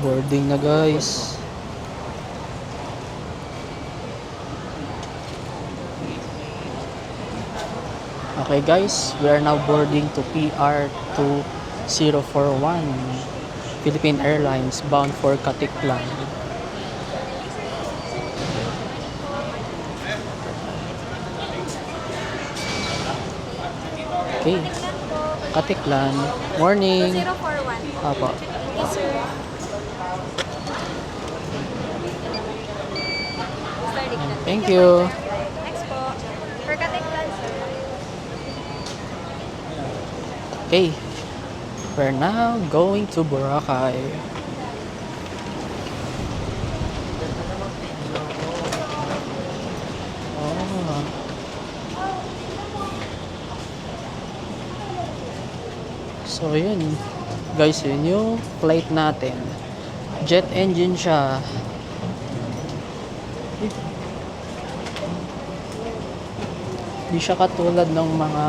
Boarding na guys. Okay guys, we are now boarding to PR2041 Philippine Airlines bound for Katiklan. Okay, Katiklan. Morning. 2041. Apo. Yes, sir. Thank you. Next po. For Kateklan, sir. Okay, we're now going to Boracay. Oh. So yun guys, yun yung flight natin. Jet engine siya. Hindi siya katulad ng mga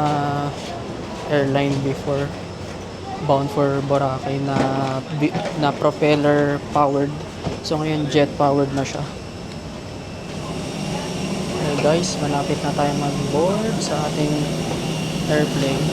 airline before bound for Boracay na propeller powered. So ngayon jet powered na siya. Okay guys, malapit na tayo mag-board sa ating airplane.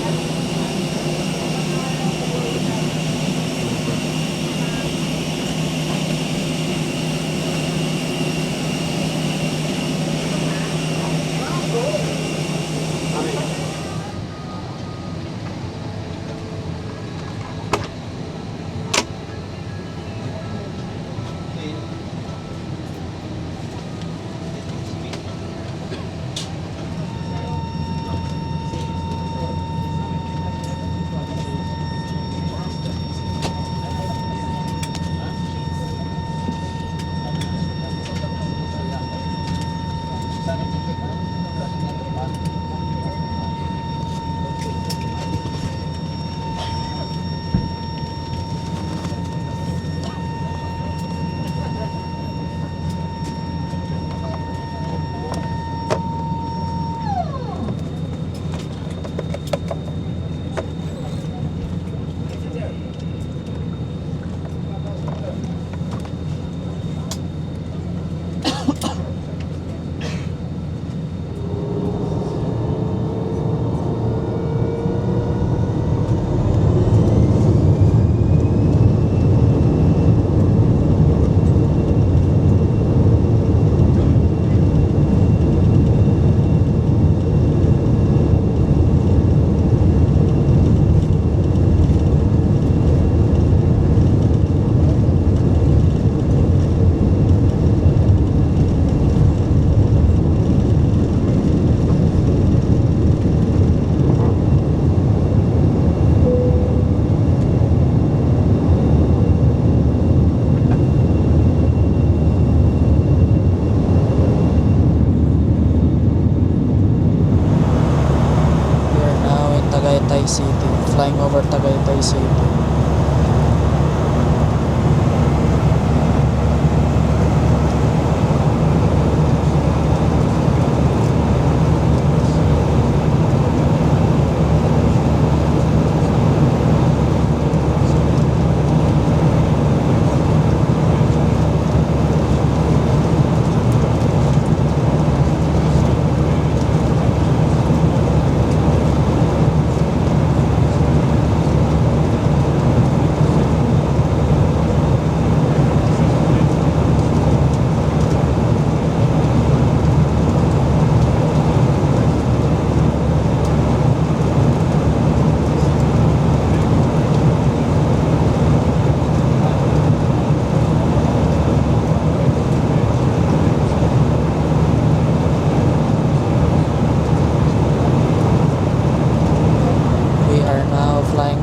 Tagaytay City, flying over Tagaytay City.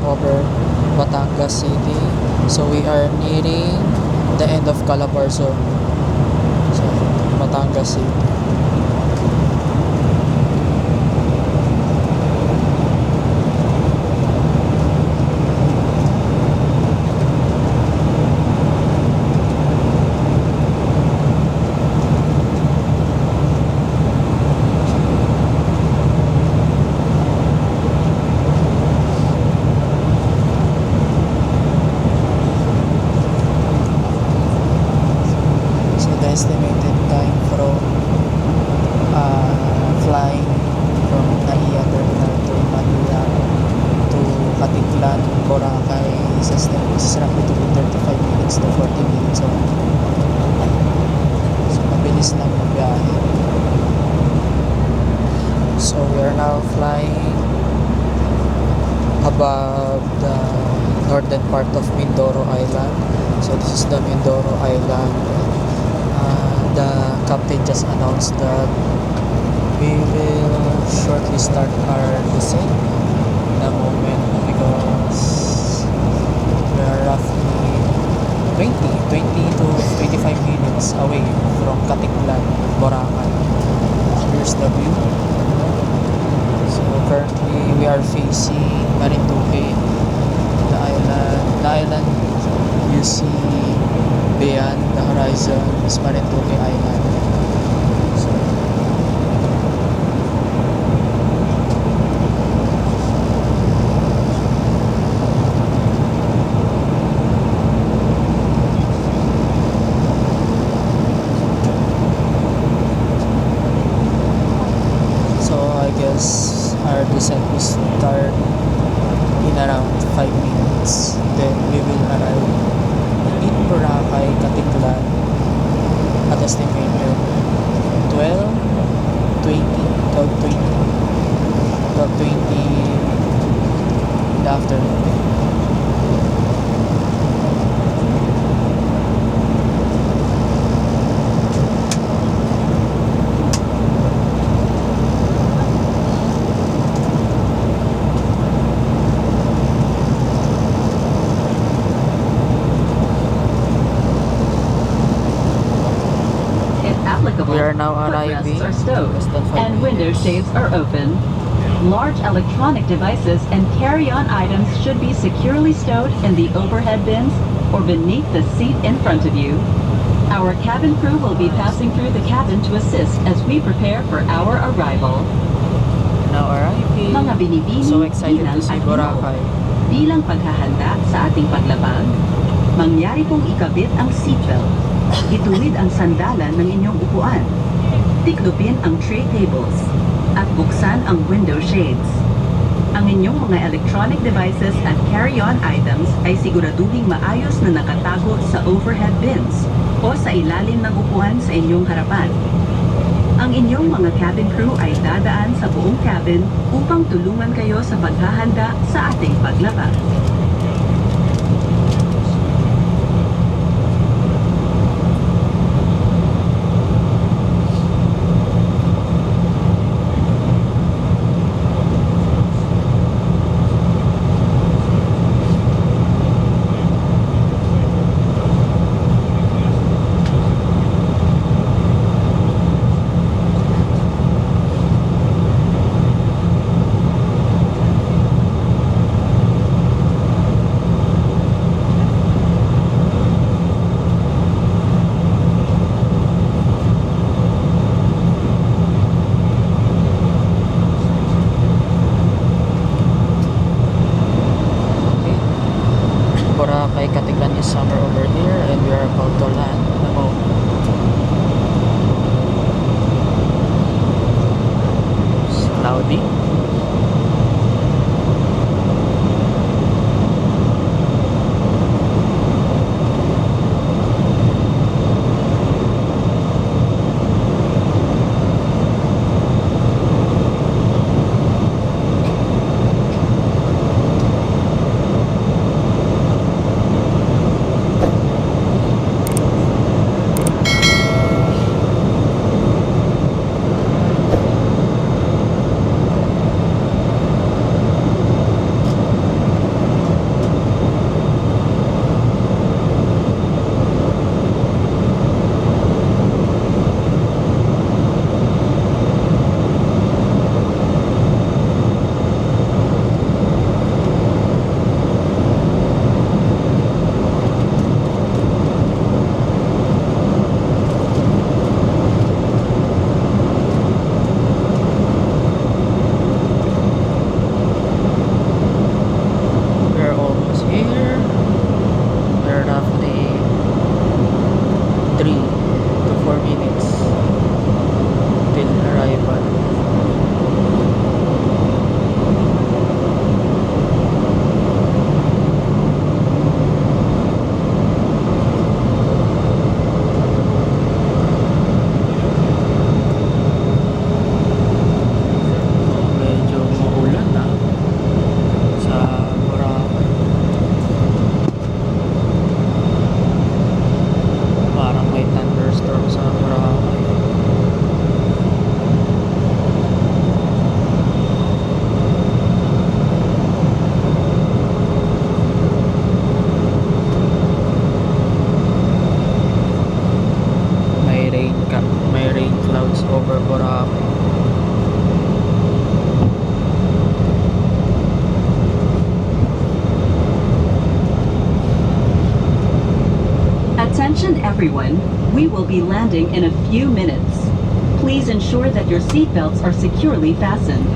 Over Batangas City, so we are nearing the end of Calabarzon, so Batangas City. estimated time from flying from NAIA Terminal to Manila to Katiklan, Boracay is roughly to be 35 minutes to 40 minutes only. So mabilis lang yung biyahe. So we are now flying above the northern part of Mindoro Island. So this is the Mindoro Island. The captain just announced that we will shortly start our descent in a moment because we are roughly 20 to 25 minutes away from Katiklan, Boracay. Here's the view. So currently we are facing Marinduque, the island you see beyond the horizon is Marinduque Island. So, I guess our descent will start in around 5 minutes. Then we will arrive in Boracay, Katiklan at estimated 12:20 in the afternoon. We are now arriving. Footrests are stowed Less than 5 and window minutes. shades are open. Large electronic devices and carry-on items should be securely stowed in the overhead bins or beneath the seat in front of you. Our cabin crew will be passing through the cabin to assist as we prepare for our arrival. Now arriving. Mga binibini So excited to bilang see at Boracay. bilang paghahanda sa ating paglabag, mangyari pong ikabit ang seatbelt. Ituwid ang sandalan ng inyong upuan. Tiklopin ang tray tables. At buksan ang window shades. Ang inyong mga electronic devices at carry-on items ay siguraduhing maayos na nakatago sa overhead bins o sa ilalim ng upuan sa inyong harapan. Ang inyong mga cabin crew ay dadaan sa buong cabin upang tulungan kayo sa paghahanda sa ating paglabag. Boracay, Katiklan is somewhere over here and we are about to land in a moment. It's cloudy. Attention everyone, we will be landing in a few minutes. Please ensure that your seatbelts are securely fastened.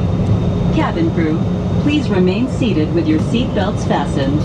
Cabin crew, please remain seated with your seatbelts fastened.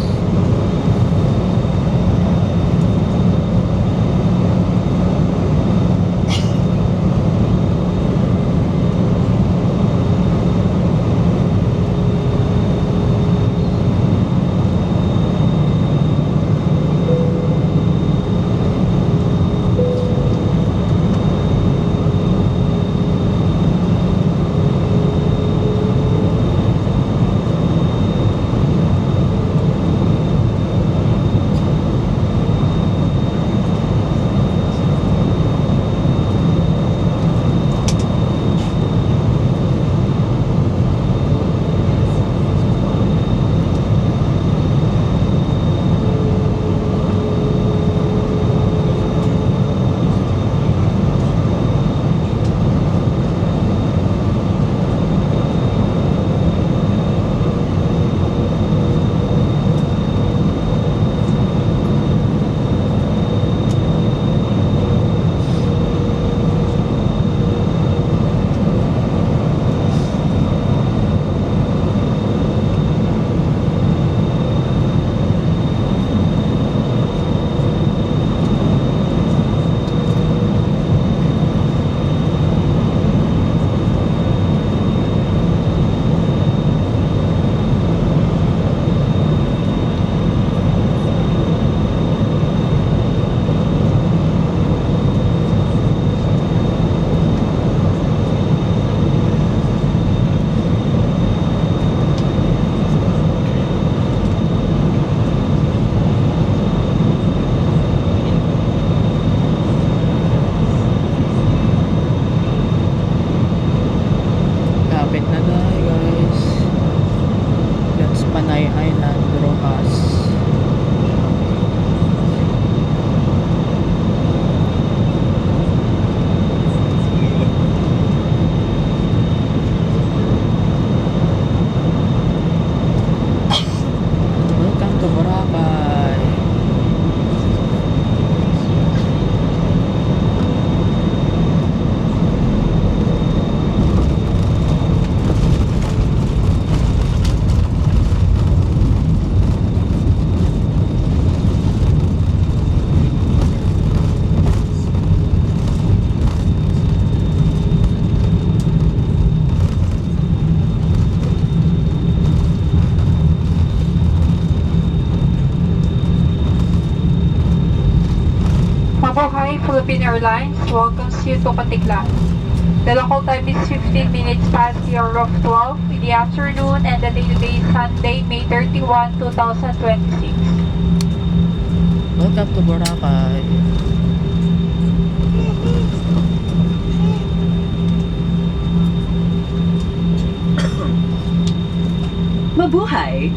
Lapit na tayo guys. That's Panay Island, Rojas. Welcome to Boracay. Mabuhay Philippine Airlines welcomes you to Katiklan. The local time is 15 minutes past the hour of 12 in the afternoon and the date today is Sunday, May 31, 2026. Welcome to Boracay. Mabuhay!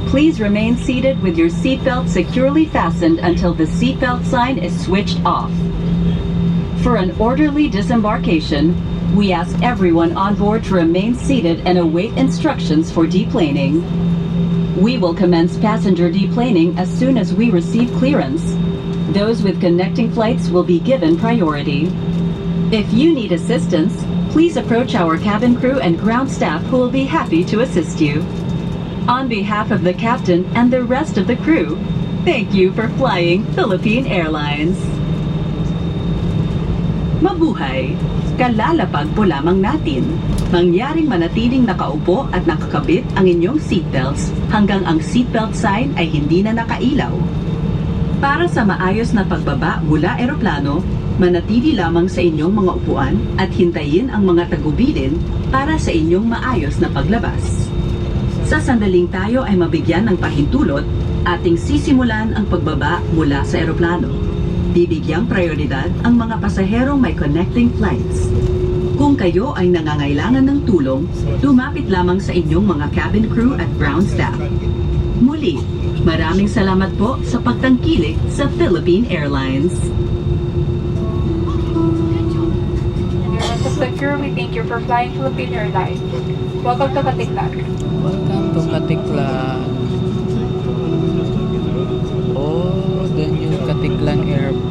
Please remain seated with your seatbelt securely fastened until the seatbelt sign is switched off. For an orderly disembarkation, we ask everyone on board to remain seated and await instructions for deplaning. We will commence passenger deplaning as soon as we receive clearance. Those with connecting flights will be given priority. If you need assistance, please approach our cabin crew and ground staff who will be happy to assist you. On behalf of the captain and the rest of the crew, thank you for flying Philippine Airlines. Mabuhay! Kalalapag po lamang natin. Mangyaring manatiling nakaupo at nakakabit ang inyong seatbelts hanggang ang seatbelt sign ay hindi na nakailaw. Para sa maayos na pagbaba mula eroplano, manatili lamang sa inyong mga upuan at hintayin ang mga tagubilin para sa inyong maayos na paglabas. Sa sandaling tayo ay mabigyan ng pahintulot, ating sisimulan ang pagbaba mula sa eroplano. Bibigyang prioridad ang mga pasaherong may connecting flights. Kung kayo ay nangangailangan ng tulong, lumapit lamang sa inyong mga cabin crew at ground staff. Muli, maraming salamat po sa pagtangkilik sa Philippine Airlines. To secure, we thank you for flying Philippine Airlines. Welcome to Katiklan. Welcome to Katiklan. Oh, the new Katiklan Airport.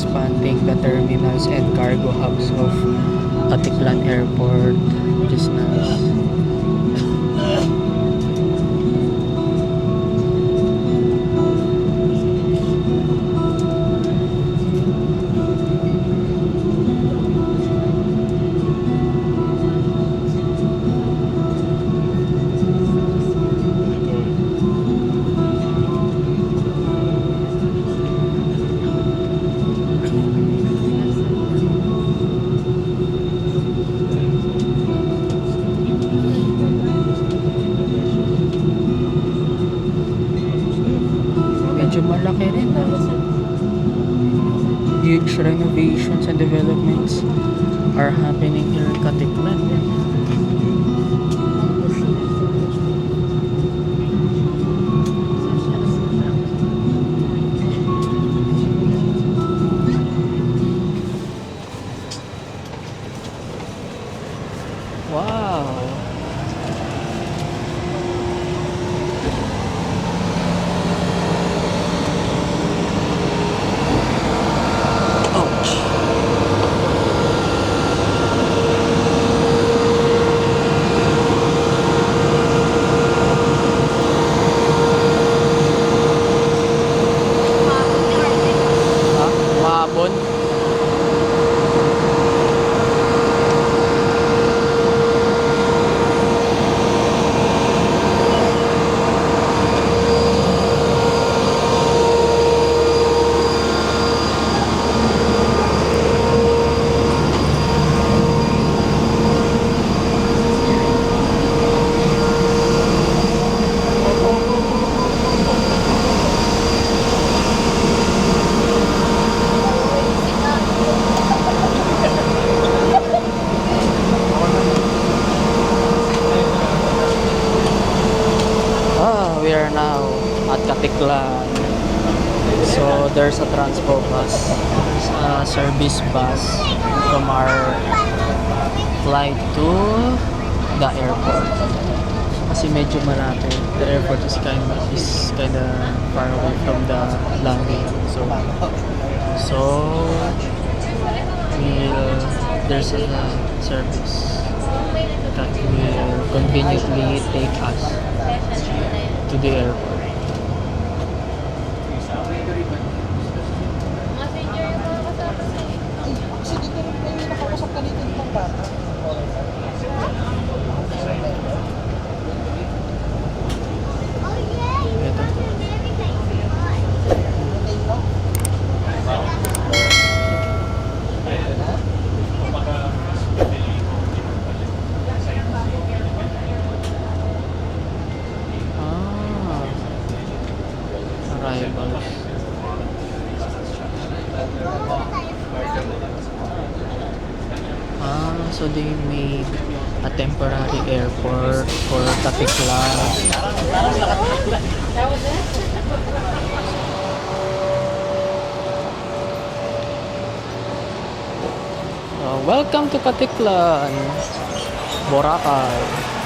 expanding the terminals and cargo hubs of Katiklan Airport, which is nice. Medyo malaki rin Huge renovations and developments are happening here in Katiklan. Wow! Maabon. We are now at Katiklan. So there's a transpo bus, a service bus from our flight to the airport. Kasi medyo malapit. The airport is kinda far away from the landing. So there's a service that will conveniently take us to the airport. Arrivals. So they made a temporary airport for Katiklan. Welcome to Katiklan, Boracay.